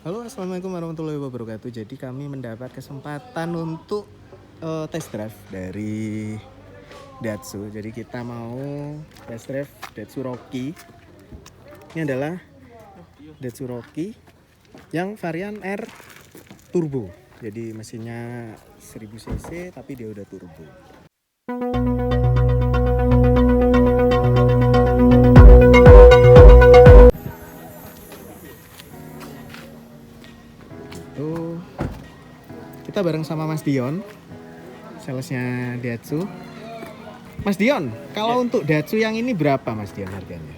Halo, assalamualaikum warahmatullahi wabarakatuh. Jadi kami mendapat kesempatan untuk test drive dari Daihatsu. Jadi kita mau test drive Daihatsu Rocky. Ini adalah Daihatsu Rocky yang varian R turbo. Jadi mesinnya 1000 cc tapi dia udah turbo. Tuh, kita bareng sama Mas Dion, salesnya Daihatsu. Mas Dion, kalau untuk Daihatsu yang ini berapa Mas Dion harganya?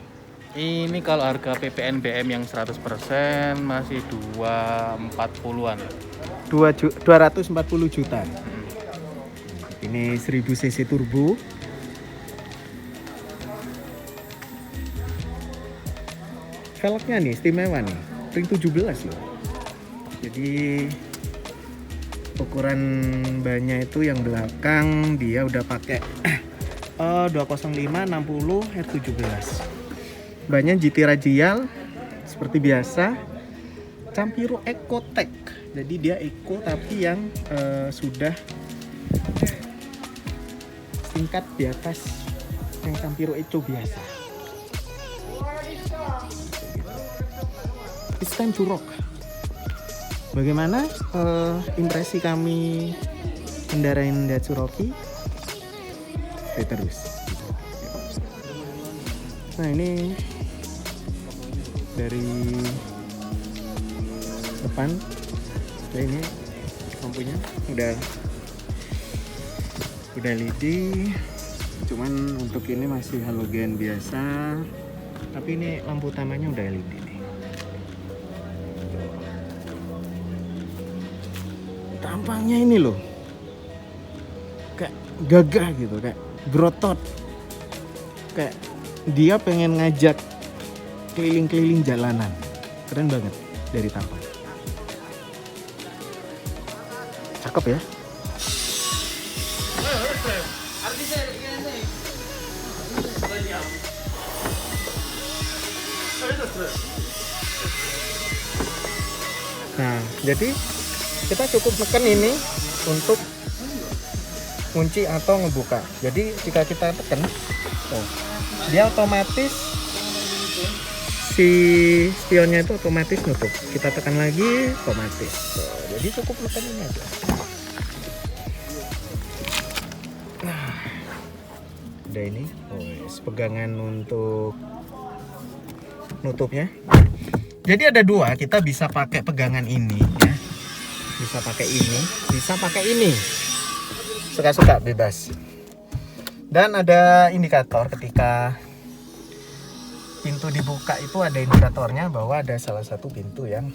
Ini kalau harga PPNBM yang 100% masih 240-an. 240 juta. Ini 1000 cc turbo. Velgnya nih istimewa nih, ring 17 loh. Jadi ukuran bannya itu yang belakang dia udah pakai 205 60 R17. Bannya GT radial seperti biasa. Campiro Ecotec. Jadi dia Eco tapi yang sudah tingkat di atas yang Campiro Eco biasa. It's time to rock. Bagaimana impresi kami kendarain Daihatsu Rocky? Stay terus. Nah ini dari depan, nah ini lampunya udah LED, cuman untuk ini masih halogen biasa, tapi ini lampu utamanya udah LED nih. Tampangnya ini loh kayak gagah gitu, kayak berotot, kayak dia pengen ngajak keliling-keliling jalanan. Keren banget dari tampang. Cakep ya. Nah, jadi kita cukup tekan ini untuk kunci atau ngebuka. Jadi jika kita tekan, dia otomatis si spionnya itu otomatis nutup. Kita tekan lagi otomatis. Jadi cukup tekan ini aja. Nah, ada ini. Pegangan untuk nutupnya. Jadi ada dua. Kita bisa pakai pegangan ini, ya. Bisa pakai ini, bisa pakai ini. Suka-suka bebas. Dan ada indikator ketika pintu dibuka itu ada indikatornya bahwa ada salah satu pintu yang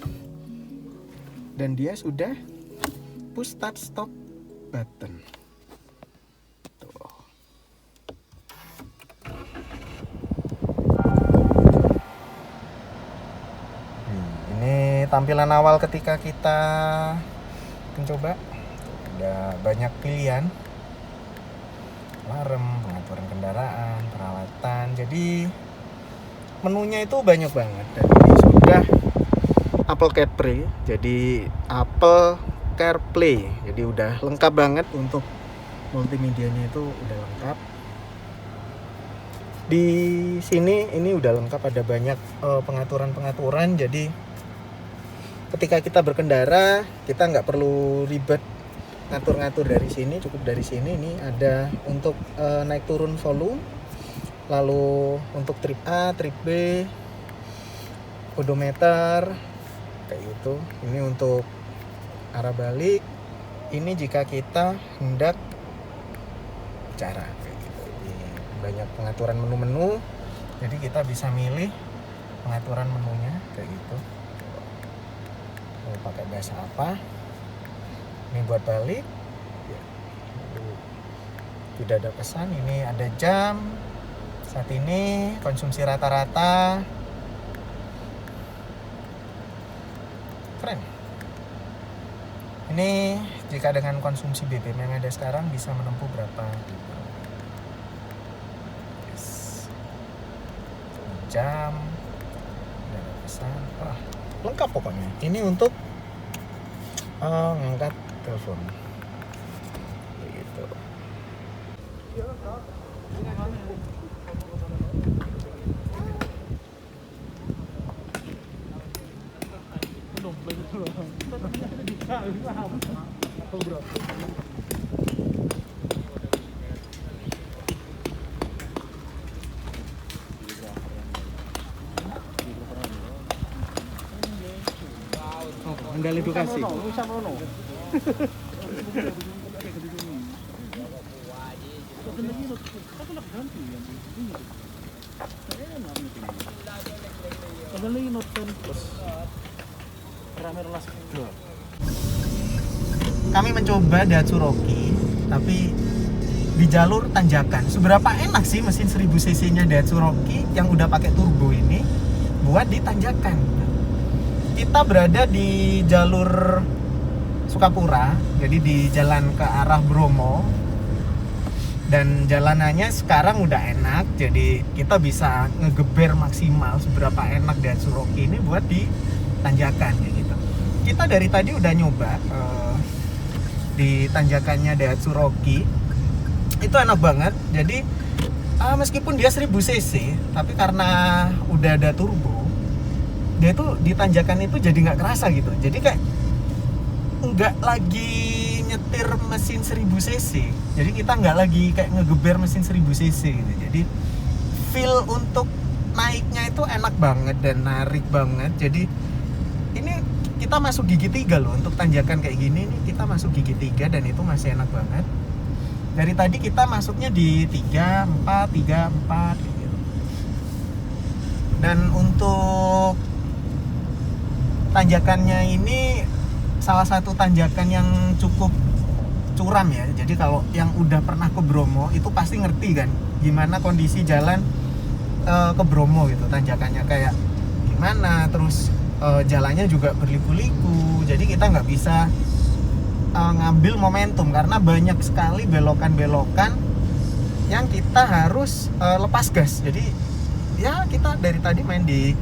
dan dia sudah push start stop button. Tuh. Ini tampilan awal ketika kita mencoba. Ada banyak pilihan. Alarm, pengaturan kendaraan, perawatan. Jadi menunya itu banyak banget dan ini sudah Apple CarPlay. Jadi Apple CarPlay. Jadi udah lengkap banget untuk multimedianya itu udah lengkap. Di sini ini udah lengkap, ada banyak pengaturan-pengaturan. Jadi ketika kita berkendara kita nggak perlu ribet ngatur-ngatur dari sini, cukup dari sini. Ini ada untuk naik turun volume, lalu untuk trip A, trip B, odometer kayak gitu. Ini untuk arah balik. Ini jika kita hendak bicara kayak gitu. Ini banyak pengaturan menu-menu. Jadi kita bisa milih pengaturan menunya kayak gitu. Mau pakai bahasa apa? Ini buat balik. Tidak ada pesan. Ini ada jam. Saat ini konsumsi rata-rata. Keren. Ini jika dengan konsumsi BBM yang ada sekarang bisa menempuh berapa? Yes. Jam. Tidak ada pesan. Wah, lengkap pokoknya. Ini untuk ngangkat telepon gitu. Handal edukasi. Kami mencoba Daihatsu Rocky, tapi di jalur tanjakan. Seberapa enak sih mesin 1000 cc-nya Daihatsu Rocky yang udah pakai turbo ini buat di tanjakan. Kita berada di jalur Sukapura, jadi di jalan ke arah Bromo. Dan jalanannya sekarang udah enak, jadi kita bisa ngegeber maksimal seberapa enak Daihatsu Rocky ini buat di tanjakan kayak gitu. Kita dari tadi udah nyoba di tanjakannya Daihatsu Rocky, itu enak banget. Jadi meskipun dia 1000 cc, tapi karena udah ada turbo, dia itu di tanjakan itu jadi nggak kerasa gitu. Jadi kayak nggak lagi nyetir mesin 1000 cc. Jadi kita nggak lagi kayak ngegeber mesin 1000 cc gitu. Jadi feel untuk naiknya itu enak banget dan narik banget. Jadi ini kita masuk gigi 3 loh untuk tanjakan kayak gini nih, kita masuk gigi 3 dan itu masih enak banget. Dari tadi kita masuknya di 3, 4 gitu. Dan untuk tanjakannya ini salah satu tanjakan yang cukup curam ya. Jadi kalau yang udah pernah ke Bromo itu pasti ngerti kan gimana kondisi jalan ke Bromo gitu, tanjakannya kayak gimana, terus jalannya juga berliku-liku. Jadi kita nggak bisa ngambil momentum karena banyak sekali belokan-belokan yang kita harus lepas gas. Jadi ya kita dari tadi main di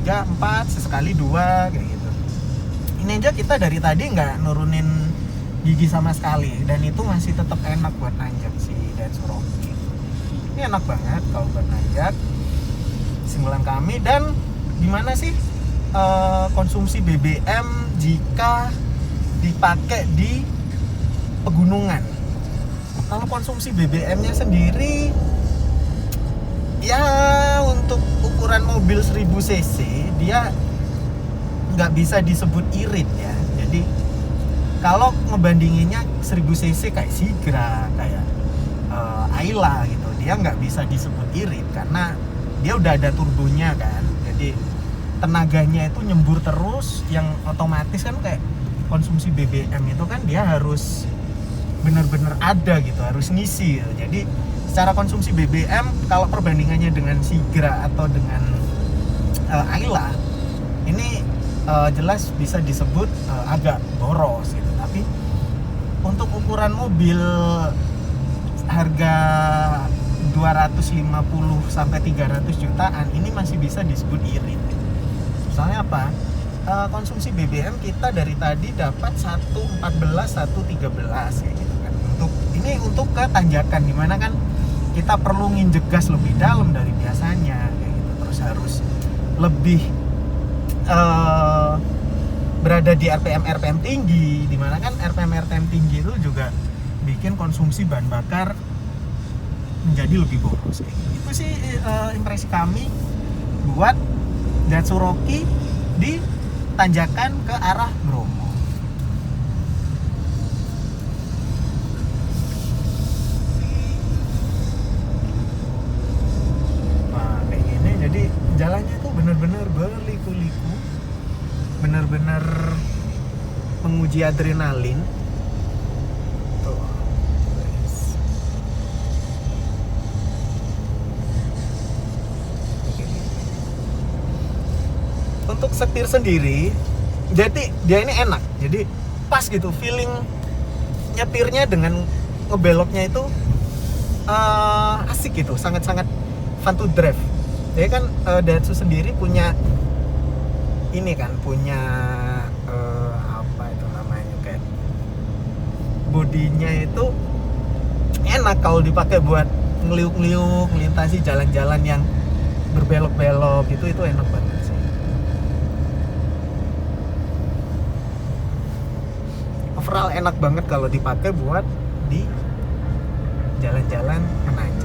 3, 4, sesekali 2 kayak gitu. Ini aja kita dari tadi nggak nurunin gigi sama sekali dan itu masih tetap enak buat nanjak si Daihatsu Rocky. Ini enak banget kalau buat nanjak. Kesimpulan kami, dan gimana sih konsumsi BBM jika dipakai di pegunungan? Kalau konsumsi BBM-nya sendiri ya untuk ukuran mobil 1000 cc dia nggak bisa disebut irit ya. Jadi kalau ngebandinginnya 1000 cc kayak Sigra, kayak Ayla gitu, dia nggak bisa disebut irit karena dia udah ada turbonya kan. Jadi tenaganya itu nyembur terus, yang otomatis kan kayak konsumsi BBM itu kan dia harus benar-benar ada gitu, harus ngisi gitu. Jadi secara konsumsi BBM kalau perbandingannya dengan Sigra atau dengan Ayla ini jelas bisa disebut agak boros gitu. Tapi untuk ukuran mobil harga 250 sampai 300 jutaan ini masih bisa disebut irit. Soalnya apa? Konsumsi BBM kita dari tadi dapat 114, 113 kayak gitu kan. Untuk ke tanjakan dimana kan kita perlu nginjek gas lebih dalam dari biasanya kayak gitu. Terus harus lebih berada di RPM tinggi, dimana kan RPM tinggi itu juga bikin konsumsi bahan bakar menjadi lebih boros kayak gitu. Itu sih impresi kami buat Daihatsu Rocky di tanjakan ke arah Bromo. Nah kayak gini, jadi jalannya tuh bener-bener berliku-liku, bener-bener menguji adrenalin. Tuh. Untuk setir sendiri, jadi dia ini enak, jadi pas gitu, feeling nyetirnya dengan ngebeloknya itu asik gitu, sangat-sangat fun to drive. Jadi kan Daihatsu sendiri punya ini kan punya apa itu namanya, kayak bodinya itu enak kalau dipakai buat ngeliuk-ngeliuk melintasi jalan-jalan yang berbelok-belok gitu, itu enak banget sih. Overall enak banget kalau dipakai buat di jalan-jalan menanjak.